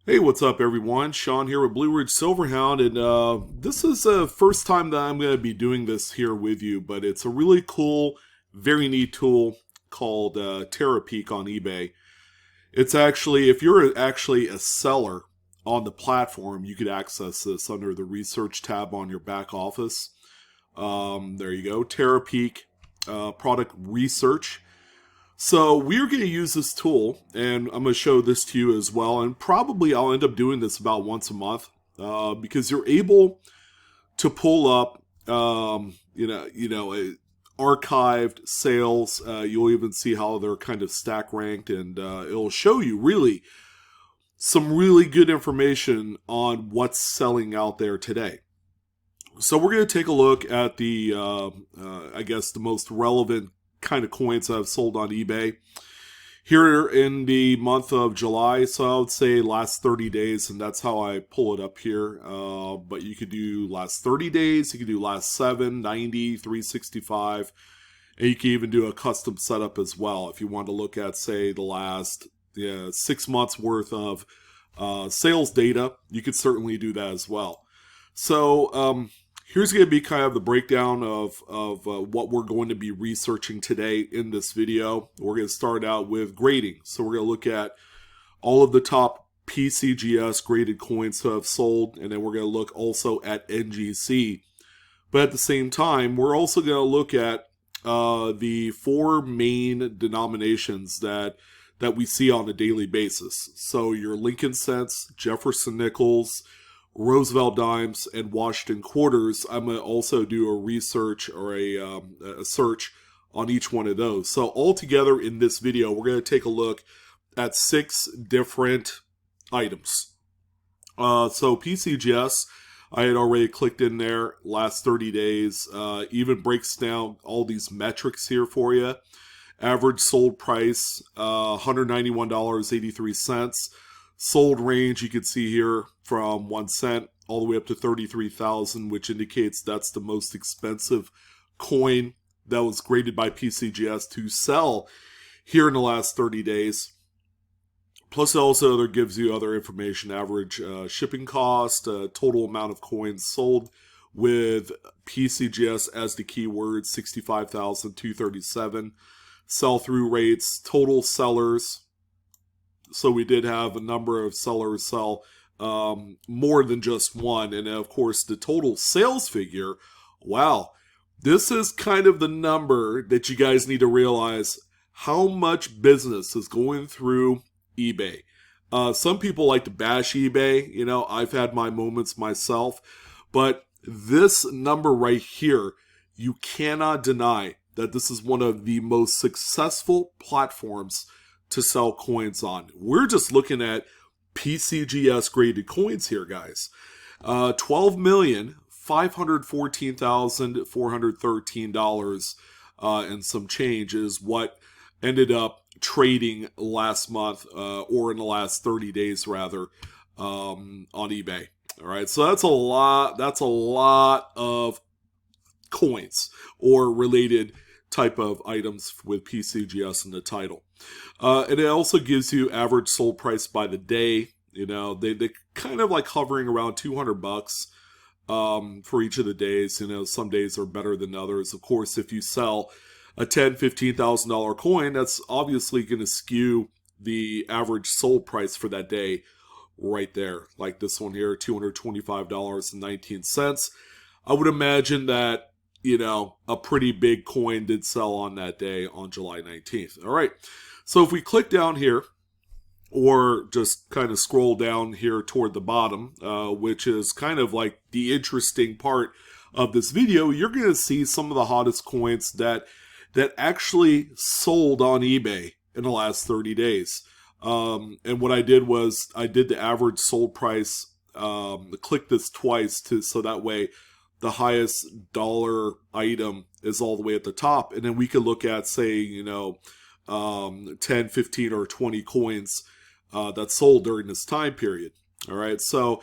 Hey, what's up, everyone? Sean here with Blue Ridge Silverhound, and this is the first time that I'm going to be doing this here with you, but it's a really cool, very neat tool called TerraPeak on eBay. It's actually, if you're actually a seller on the platform, you could access this under the Research tab on your back office. There you go, TerraPeak Product Research. So we're going to use this tool, and I'm going to show this to you as well. And probably I'll end up doing this about once a month because you're able to pull up, archived sales. You'll even see how they're kind of stack ranked, and it'll show you really some really good information on what's selling out there today. So we're going to take a look at the, the most relevant kind of coins that I've sold on eBay here in the month of July. So I would say last 30 days, and that's how I pull it up here. But you could do last 30 days, you could do last 7, 90, 365, and you can even do a custom setup as well. If you want to look at, say, the last 6 months worth of sales data, you could certainly do that as well. So here's going to be kind of the breakdown of what we're going to be researching today in this video. We're going to start out with grading. So we're going to look at all of the top PCGS graded coins that have sold, and then we're going to look also at NGC. But at the same time, we're also going to look at the 4 main denominations that we see on a daily basis. So your Lincoln cents, Jefferson nickels, Roosevelt dimes, and Washington quarters. I'm going to also do a research or a search on each one of those. So altogether in this video, we're going to take a look at 6 different items. So PCGS, I had already clicked in there last 30 days. Even breaks down all these metrics here for you. Average sold price, $191.83. Sold range, you can see here from 1 cent all the way up to 33,000, which indicates that's the most expensive coin that was graded by PCGS to sell here in the last 30 days. Plus, it also gives you other information, average shipping cost, total amount of coins sold with PCGS as the keyword, 65,237. Sell-through rates, total sellers. So we did have a number of sellers sell more than just one. And of course, the total sales figure, wow, this is kind of the number that you guys need to realize how much business is going through eBay. Some people like to bash eBay. You know, I've had my moments myself. But this number right here, you cannot deny that this is one of the most successful platforms to sell coins on. We're just looking at PCGS graded coins here, guys. 12,514,413 dollars and some change is what ended up trading last month, or in the last 30 days rather, on eBay. All right, so that's a lot. That's a lot of coins or related type of items with PCGS in the title. And it also gives you average sold price by the day. You know, they kind of like hovering around $200 for each of the days. You know, some days are better than others. Of course, if you sell a $10,000, $15,000 coin, that's obviously going to skew the average sold price for that day right there. Like this one here, $225.19. I would imagine that, you know, a pretty big coin did sell on that day on July 19th. All right. So if we click down here, or just kind of scroll down here toward the bottom, which is kind of like the interesting part of this video, you're going to see some of the hottest coins that actually sold on eBay in the last 30 days. And what I did was I did the average sold price, click this twice so that way the highest dollar item is all the way at the top. And then we could look at, say, you know, 10, 15, or 20 coins that sold during this time period. All right. So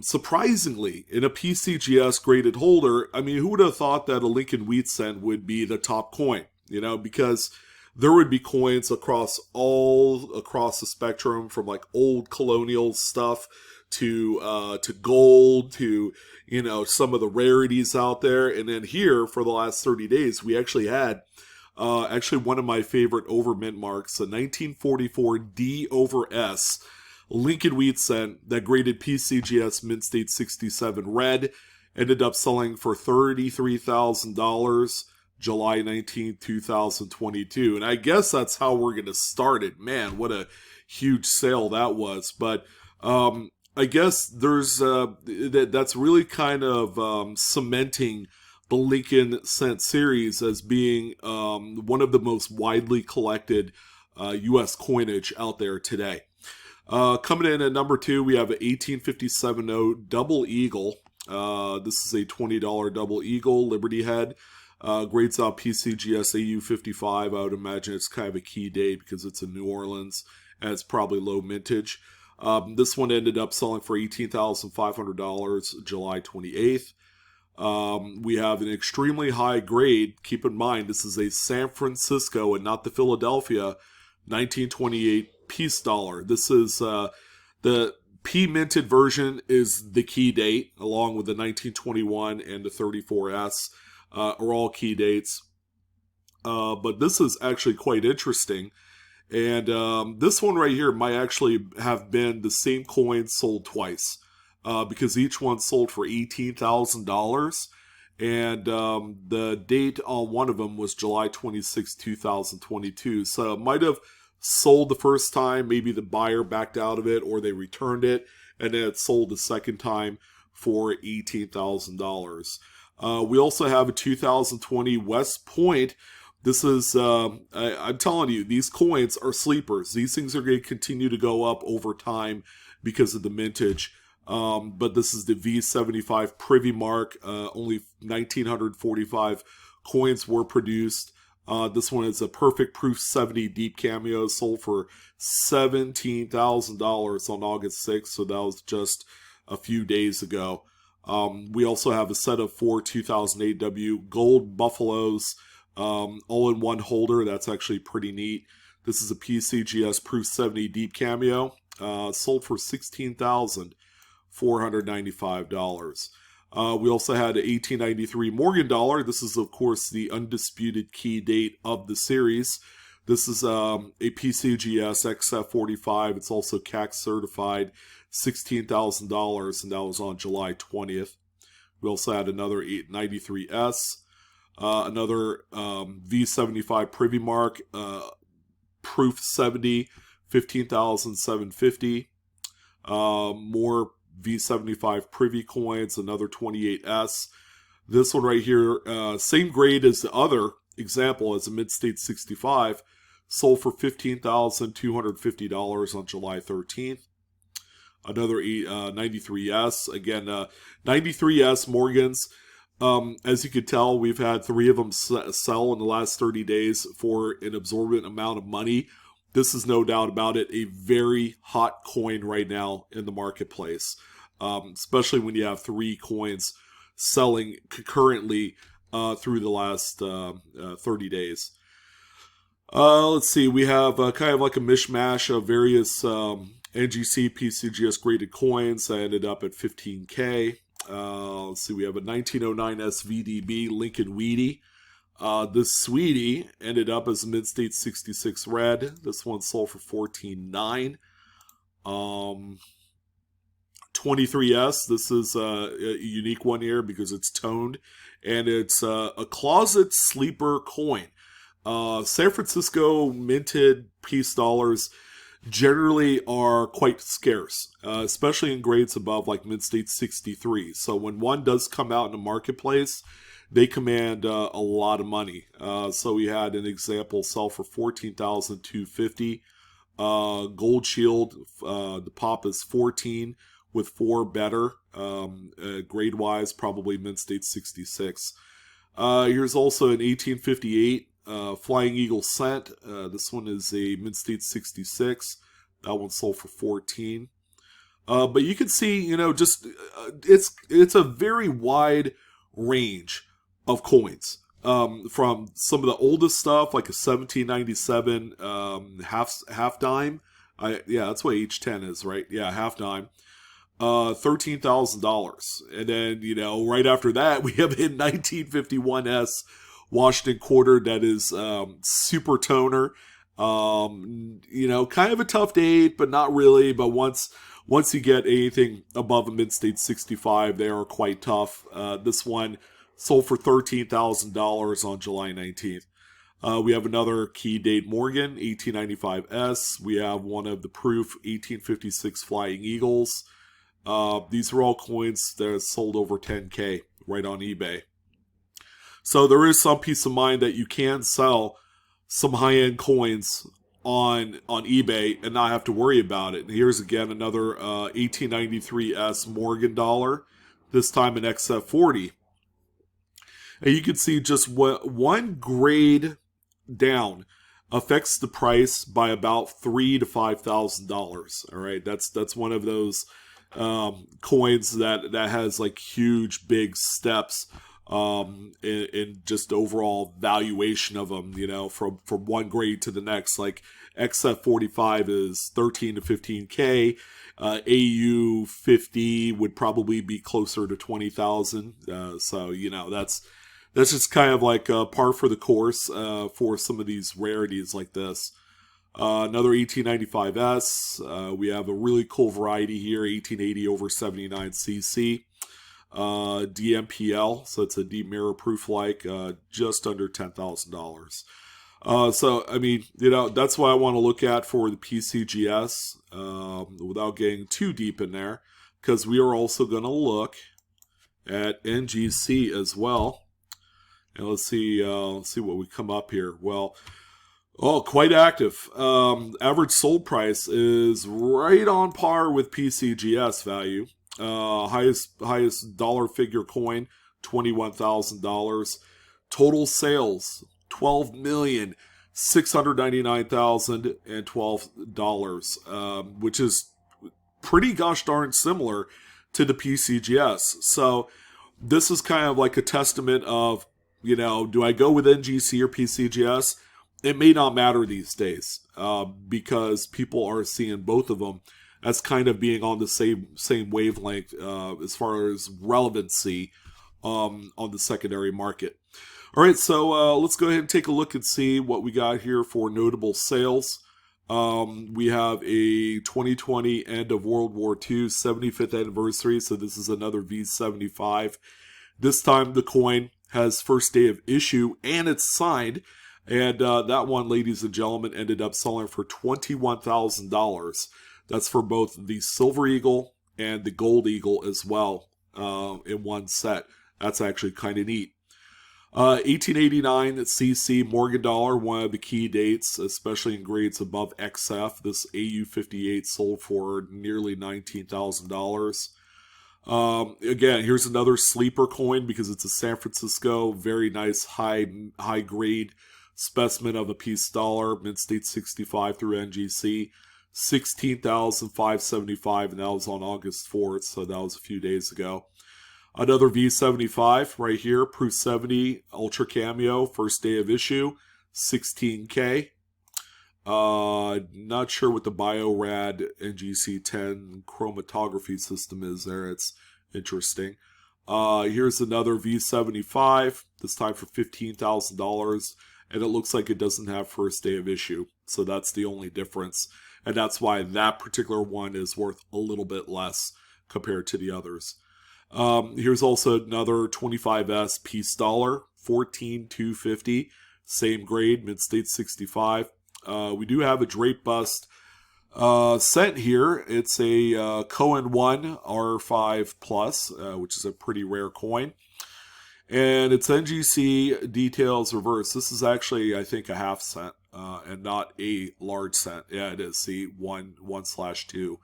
surprisingly, in a PCGS graded holder, I mean, who would have thought that a Lincoln Wheat Cent would be the top coin? You know, because there would be coins all across the spectrum, from like old colonial stuff to gold to, you know, some of the rarities out there. And then here for the last 30 days, we actually had actually one of my favorite overmint marks, a 1944 D over S Lincoln Wheat Cent that graded PCGS Mint State 67 red, ended up selling for $33,000 July 19th, 2022. And I guess that's how we're going to start it. Man, what a huge sale that was. But I guess there's that's really kind of cementing the Lincoln Cent series as being one of the most widely collected U.S. coinage out there today. Coming in at number 2, we have an 1857 note Double Eagle. This is a $20 Double Eagle Liberty Head. Grades out PCGS AU 55. I would imagine it's kind of a key date because it's in New Orleans and it's probably low mintage. This one ended up selling for $18,500 July 28th. We have an extremely high grade. Keep in mind, this is a San Francisco and not the Philadelphia 1928 peace dollar. This is the P minted version is the key date, along with the 1921 and the 34S are all key dates. But this is actually quite interesting. And this one right here might actually have been the same coin sold twice, because each one sold for $18,000. And the date on one of them was July 26, 2022. So it might have sold the first time, maybe the buyer backed out of it or they returned it, and then it sold the second time for $18,000. We also have a 2020 West Point. This is, I'm telling you, these coins are sleepers. These things are going to continue to go up over time because of the mintage. But this is the V75 Privy Mark. Only 1,945 coins were produced. This one is a Perfect Proof 70 Deep Cameo, sold for $17,000 on August 6th, so that was just a few days ago. We also have a set of 4 2008 W Gold Buffaloes, all-in-one holder. That's actually pretty neat. This is a PCGS Proof 70 Deep Cameo, sold for $16,495. We also had an 1893 Morgan dollar. This is, of course, the undisputed key date of the series. This is a PCGS XF45. It's also CAC certified, $16,000, and that was on July 20th. We also had another 893S, another V75 Privy Mark, Proof 70, $15,750. More V75 Privy coins, another 28S. This one right here, same grade as the other example, as a Mid-State 65, sold for $15,250 on July 13th. Another 93S, again, 93S Morgans. As you could tell, we've had 3 of them sell in the last 30 days for an absorbent amount of money. This is no doubt about it a very hot coin right now in the marketplace, especially when you have 3 coins selling concurrently through the last 30 days. Let's see, we have kind of like a mishmash of various NGC PCGS graded coins that ended up at 15K. Let's see, we have a 1909 SVDB Lincoln Wheatie. This Sweetie ended up as a Mid-State 66 red. This one sold for $14,900. 23S, this is a unique one here because it's toned, and it's a closet sleeper coin. San Francisco minted peace dollars generally are quite scarce, especially in grades above like Mid-State 63. So when one does come out in the marketplace, they command a lot of money. So we had an example sell for $14,250. Gold Shield, the pop is 14 with 4 better. Grade-wise, probably Mid-State 66. Here's also an 1858 Flying Eagle Cent. This one is a Mid-State 66. That one sold for 14. But you can see, you know, just it's a very wide range of coins. from some of the oldest stuff, like a 1797 half dime. That's what H10 is, right? Yeah, half dime. $13,000. And then, right after that, we have a 1951S Washington quarter that is super toner. Kind of a tough date, but not really. But once you get anything above a mid-state 65, they are quite tough. This one sold for $13,000 on July 19th. We have another key date Morgan, 1895S. We have one of the Proof 1856 Flying Eagles. These are all coins that are sold over 10K right on eBay. So there is some peace of mind that you can sell some high-end coins on eBay and not have to worry about it. And here's again another 1893S Morgan dollar, this time an XF40. And you can see just one grade down affects the price by about $3,000 to $5,000. All right, that's one of those coins that has like huge big steps in just overall valuation of them, from one grade to the next. Like XF45 is 13 to 15K. AU50 would probably be closer to 20,000. So that's just kind of like par for the course for some of these rarities like this. Another 1895S. We have a really cool variety here, 1880 over 79cc. DMPL, so it's a deep mirror proof like, just under $10,000. So, I mean, that's what I want to look at for the PCGS without getting too deep in there, because we are also going to look at NGC as well. And let's see what we come up here. Well, quite active. Average sold price is right on par with PCGS value. Highest dollar figure coin, $21,000. Total sales, $12,699,012, which is pretty gosh darn similar to the PCGS. So this is kind of like a testament of, do I go with NGC or PCGS? It may not matter these days because people are seeing both of them as kind of being on the same wavelength as far as relevancy on the secondary market. All right, so let's go ahead and take a look and see what we got here for notable sales. We have a 2020 end of World War II 75th anniversary, so this is another V75. This time the coin has first day of issue and it's signed, and that one, ladies and gentlemen, ended up selling for $21,000. That's for both the Silver Eagle and the Gold Eagle as well in one set. That's actually kind of neat. 1889 CC Morgan dollar, one of the key dates, especially in grades above XF. This AU58 sold for nearly $19,000. Again, here's another sleeper coin because it's a San Francisco, very nice high grade specimen of a piece dollar, mid-state 65 through NGC. $16,575, and that was on August 4th, so that was a few days ago. Another V75 right here, Proof 70 Ultra Cameo, first day of issue, $16K. Not sure what the BioRad NGC 10 chromatography system is there. It's interesting. Here's another V75, this time for $15,000, and it looks like it doesn't have first day of issue, so that's the only difference. And that's why that particular one is worth a little bit less compared to the others. Here's also another 25S piece dollar, $14,250, same grade, mid-state 65. We do have a drape bust cent here. It's a Cohen 1 R5 Plus, which is a pretty rare coin. And it's NGC details reverse. This is actually, I think, a half cent. And not a large cent. Yeah, it is. See, 1/2.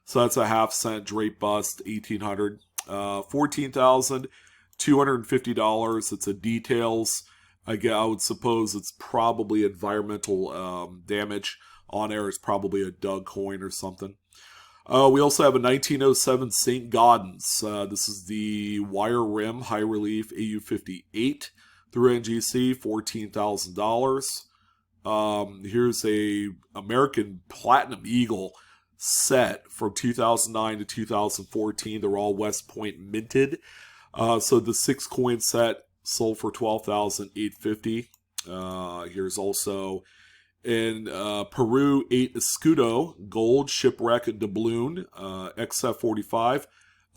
So that's a half cent drape bust, 1800. $14,250. It's a details. I would suppose it's probably environmental damage on there. It's probably a dug coin or something. We also have a 1907 St. Gaudens. This is the wire rim high relief AU58. through NGC, $14,000. Here's a American Platinum Eagle set from 2009 to 2014. They're all West Point minted. So the 6-coin set sold for $12,850. Here's also in Peru 8 Escudo Gold Shipwreck and Doubloon XF45,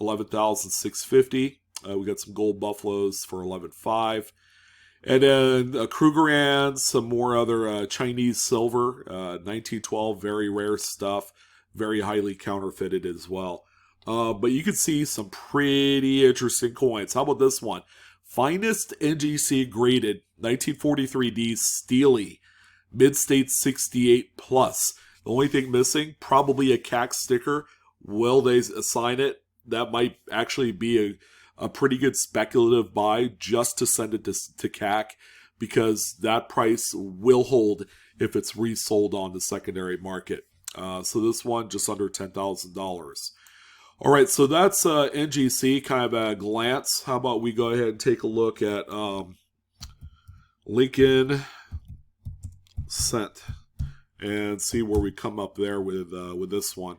$11,650. We got some gold buffaloes for $11,500. And then Krugerrand, some more other Chinese silver, 1912, very rare stuff, very highly counterfeited as well. But you can see some pretty interesting coins. How about this one? Finest NGC graded 1943D Steely, Mid-State 68 Plus. The only thing missing, probably a CAC sticker. Will they assign it? That might actually be a pretty good speculative buy just to send it to CAC, because that price will hold if it's resold on the secondary market. So this one just under $10,000. All right, so that's NGC, kind of at a glance. How about we go ahead and take a look at Lincoln Cent and see where we come up there with this one.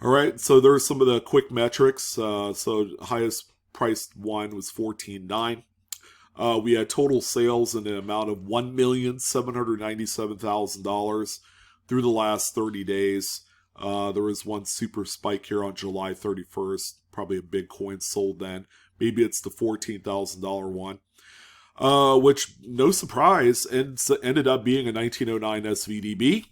All right, so there's some of the quick metrics. So highest priced one was $14,900. We had total sales in the amount of $1,797,000 through the last 30 days. There was one super spike here on July 31st. Probably a big coin sold then. Maybe it's the $14,000 one. Which, no surprise, ended up being a 1909 SVDB.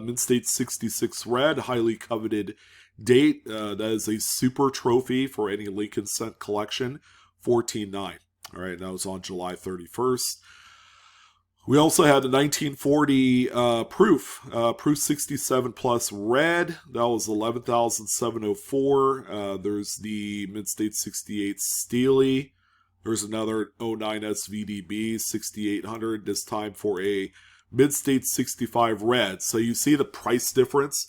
Mid-State 66 red, highly coveted date. That is a super trophy for any Lincoln Cent collection. $14,900. All right, that was on July 31st. We also had the 1940 proof 67 plus red. That was $11,704. There's the Mid-State 68 Steely. There's another 09 SVDB 6800. This time for a Mid-State 65 red. So you see the price difference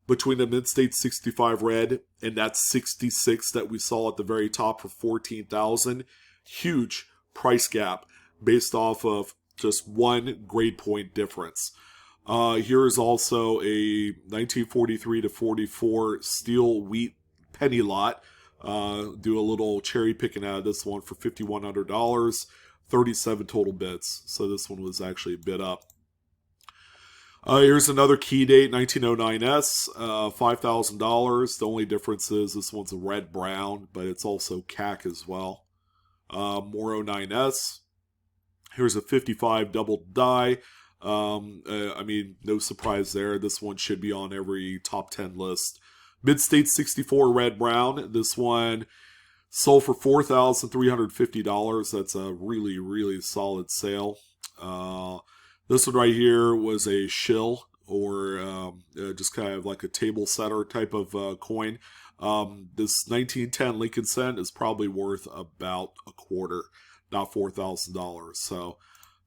between the Mid-State 65 red and that 66 that we saw at the very top for $14,000. Huge price gap based off of just one grade point difference. Here is also a 1943 to 44 steel wheat penny lot. Do a little cherry picking out of this one for $5,100. 37 total bits. So this one was actually a bit up. Here's another key date, 1909S, $5,000. The only difference is this one's a red-brown, but it's also CAC as well. More 09S. Here's a 55 double die. I mean, no surprise there. This one should be on every top 10 list. Mid-State 64 red-brown. This one sold for $4,350. That's a really, really solid sale. This one right here was a shill, or just kind of like a table setter type of coin. This 1910 Lincoln Cent is probably worth about a quarter, not $4,000. So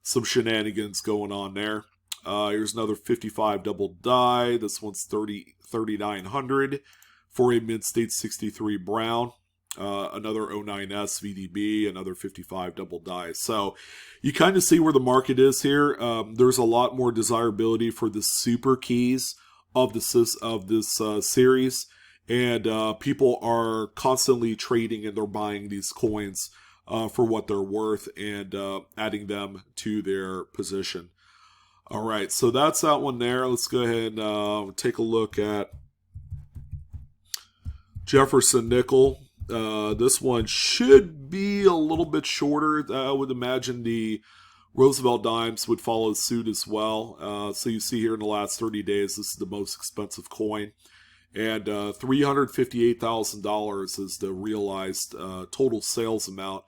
some shenanigans going on there. Here's another 55 double die. This one's $3,900 for a Mid-State 63 brown. Another 09S VDB, another 55 double die. So you kind of see where the market is here. There's a lot more desirability for the super keys of this series, and people are constantly trading and they're buying these coins for what they're worth and adding them to their position. All right, so that's that one there. Let's go ahead and take a look at Jefferson nickel. This one should be a little bit shorter. I would imagine the Roosevelt dimes would follow suit as well. So you see here in the last 30 days, this is the most expensive coin. And $358,000 is the realized total sales amount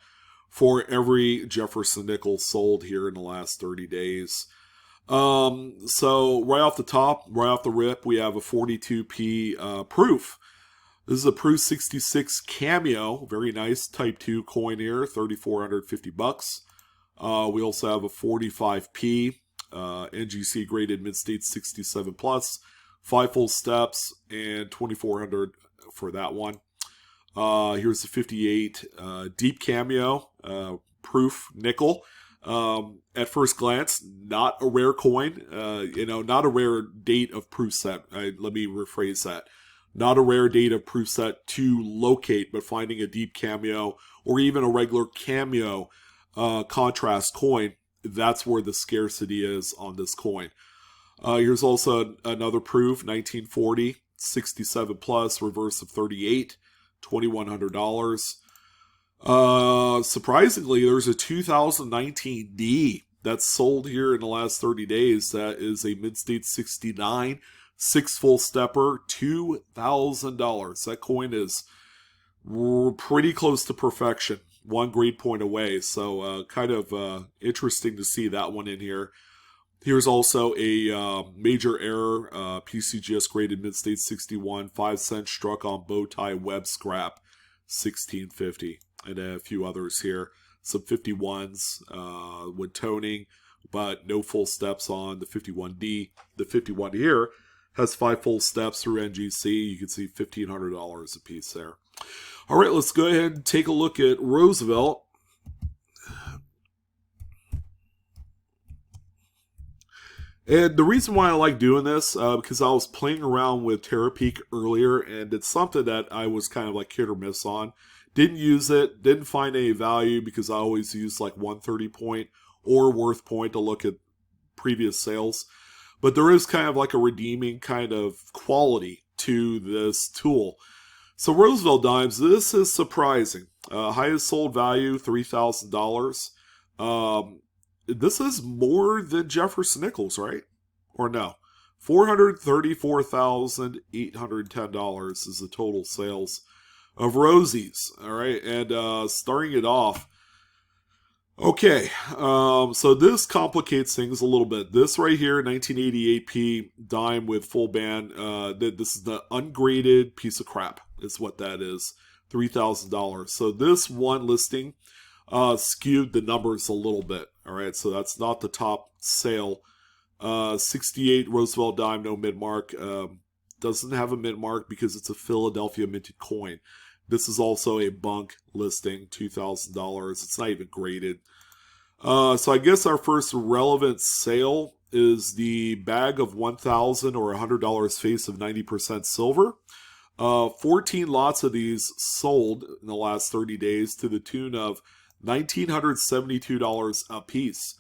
for every Jefferson nickel sold here in the last 30 days. So right off the top, right off the rip, we have a 42p proof. This is a Proof 66 Cameo, very nice Type 2 coin here, $3,450. We also have a 45p NGC graded Mid-State 67 plus, 5 full steps, and $2,400 for that one. Here's the 58 Deep Cameo Proof Nickel. At first glance, not a rare coin, not a rare date of proof set. Let me rephrase that. Not a rare date of proof set to locate, but finding a deep cameo or even a regular cameo contrast coin, that's where the scarcity is on this coin. Here's also another proof, 1940, 67 plus, reverse of 38, $2,100. Surprisingly, there's a 2019 D that's sold here in the last 30 days. That is a Mid-State 69, 6 full stepper, $2,000. That coin is pretty close to perfection, 1 grade point away. So kind of interesting to see that one in here. Here's also a major error, PCGS graded Mid-State 61, 5 cents struck on bow tie web scrap, 1650. And a few others here. Some 51s with toning, but no full steps on the 51D. The 51 here has 5 full steps through NGC. You can see $1,500 a piece there. All right, let's go ahead and take a look at Roosevelt. And the reason why I like doing this, because I was playing around with TerraPeak earlier, and it's something that I was kind of like hit or miss on. Didn't use it, didn't find any value because I always use like 130 point or worth point to look at previous sales. But there is kind of like a redeeming kind of quality to this tool. So Roosevelt dimes, this is surprising. Highest sold value, $3,000. This is more than Jefferson nickels, right? Or no? $434,810 is the total sales of Rosies. All right, and starting it off. Okay, so this complicates things a little bit. This right here, 1988p dime with full band. This is the ungraded piece of crap, is what that is. $3,000. So this one listing skewed the numbers a little bit. All right, so that's not the top sale. 68 Roosevelt dime, no mint mark. Doesn't have a mint mark because it's a Philadelphia minted coin. This is also a bunk listing, $2,000. It's not even graded. So I guess our first relevant sale is the bag of $1,000 or $100 face of 90% silver. 14 lots of these sold in the last 30 days to the tune of $1,972 a piece.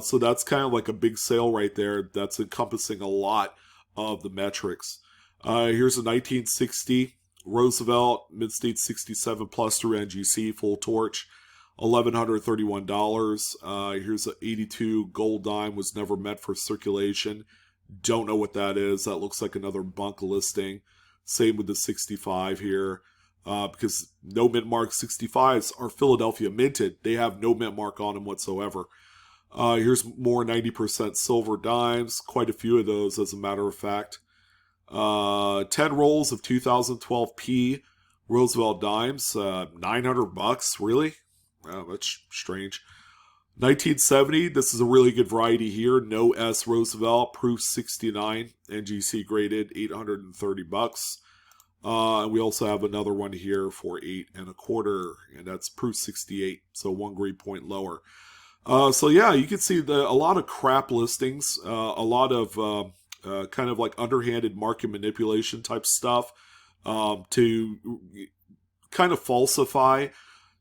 So that's kind of like a big sale right there. That's encompassing a lot of the metrics. Here's a 1960 Roosevelt Mid-State 67 plus through NGC full torch, $1,131. Here's an 82 gold dime, was never meant for circulation. Don't know what that is. That looks like another bunk listing. Same with the 65 here. Because no mint mark 65s are Philadelphia minted. They have no mint mark on them whatsoever. Here's more 90% silver dimes. Quite a few of those, as a matter of fact. 10 rolls of 2012p Roosevelt dimes. $900, really? That's strange. 1970, this is a really good variety here. No S Roosevelt, proof 69, NGC graded, $830. And we also have another one here for $8 1/4, and that's proof 68, so 1 grade point lower. So yeah, you can see a lot of crap listings, a lot of kind of like underhanded market manipulation type stuff to kind of falsify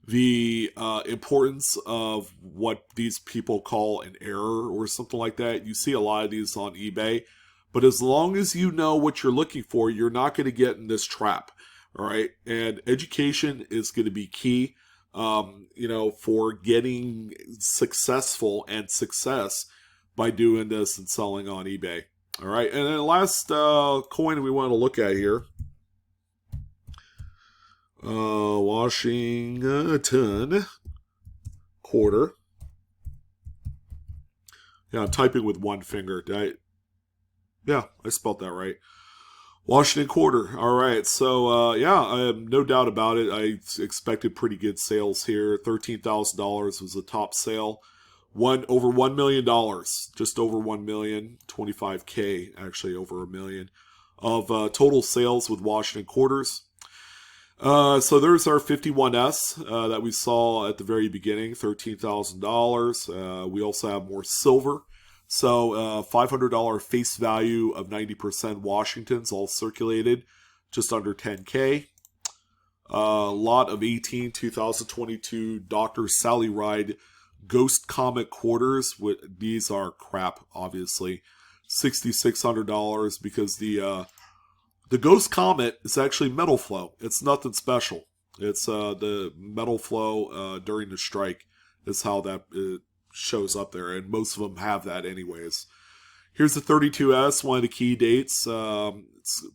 the importance of what these people call an error or something like that. You see a lot of these on eBay. But as long as you know what you're looking for, you're not going to get in this trap, all right? And education is going to be key, for getting successful and success by doing this and selling on eBay, all right? And then the last coin we want to look at here, Washington quarter. Yeah, I'm typing with one finger. Yeah, I spelled that right. Washington quarter. All right. So, I have no doubt about it. I expected pretty good sales here. $13,000 was the top sale. Over $1 million. Just over $1 million. 25K, actually over $1 million. Of total sales with Washington quarters. So there's our 51S that we saw at the very beginning, $13,000. We also have more silver. So $500 face value of 90% Washington's all circulated, just under 10K. Lot of 2022 Dr. Sally Ride Ghost Comet quarters. These are crap, obviously. $6,600 because the Ghost Comet is actually metal flow. It's nothing special. It's the metal flow during the strike is how that shows up there, and most of them have that anyways. Here's the 32S, one of the key dates. It's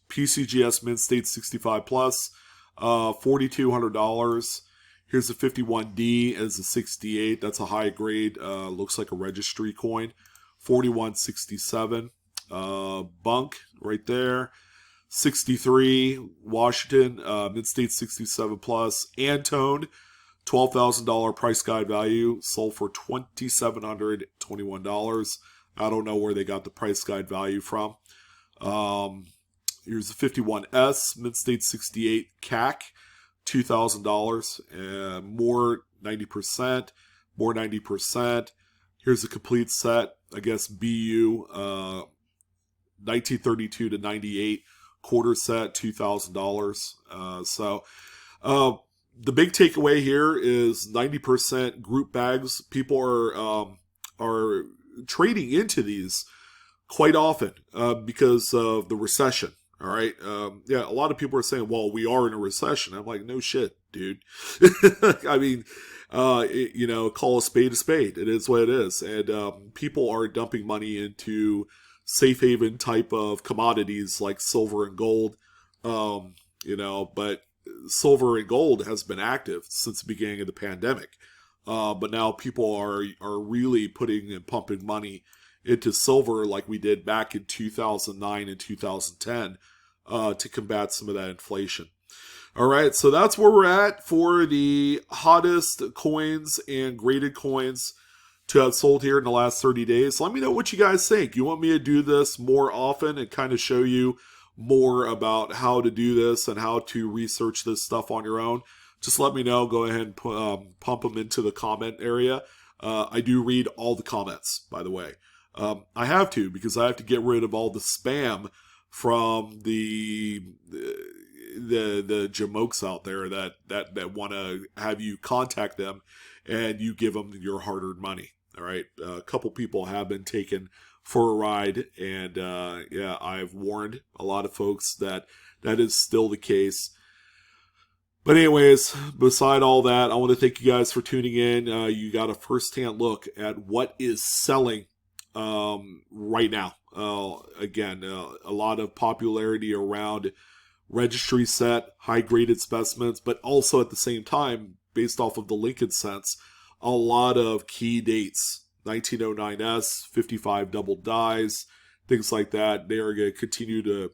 PCGS Mint State 65 plus, $4,200. Here's the 51D as the 68. That's a high grade. Looks like a registry coin. $4,167. Bunk right there. 63 Washington Mint State 67 plus. Antone, $12,000 price guide value, sold for $2,721. I don't know where they got the price guide value from. Here's the 51S Mint State 68 CAC, $2,000. More 90%, more 90%. Here's a complete set. I guess BU 1932 to 98 quarter set, $2,000. So the big takeaway here is 90% group bags. People are trading into these quite often because of the recession. All right. Yeah, a lot of people are saying, well, we are in a recession. I'm like, no shit, dude. I mean, call a spade a spade. It is what it is. And people are dumping money into safe haven type of commodities like silver and gold. But silver and gold has been active since the beginning of the pandemic. But now people are really putting and pumping money into silver like we did back in 2009 and 2010 to combat some of that inflation. All right, so that's where we're at for the hottest coins and graded coins to have sold here in the last 30 days. Let me know what you guys think. You want me to do this more often and kind of show you more about how to do this and how to research this stuff on your own? Just let me know. Go ahead and pump them into the comment area. I do read all the comments, by the way. I have to, because I have to get rid of all the spam from the jamokes out there that want to have you contact them and you give them your hard-earned money. All right, a couple people have been taken for a ride, and I've warned a lot of folks that is still the case. But anyways, beside all that, I want to thank you guys for tuning in. You got a first-hand look at what is selling right now. Again, a lot of popularity around registry set, high-graded specimens, but also at the same time, based off of the Lincoln cents, a lot of key dates. 1909S, 55 double dies, things like that. They are going to continue to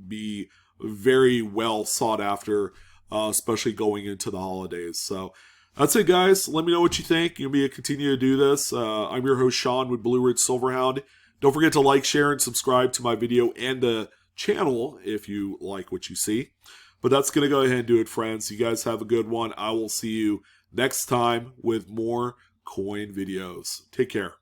be very well sought after, especially going into the holidays. So that's it, guys. Let me know what you think. You'll be able to continue to do this. I'm your host, Sean, with Blue Ridge Silverhound. Don't forget to like, share, and subscribe to my video and the channel if you like what you see. But that's going to go ahead and do it, friends. You guys have a good one. I will see you next time with more coin videos. Take care.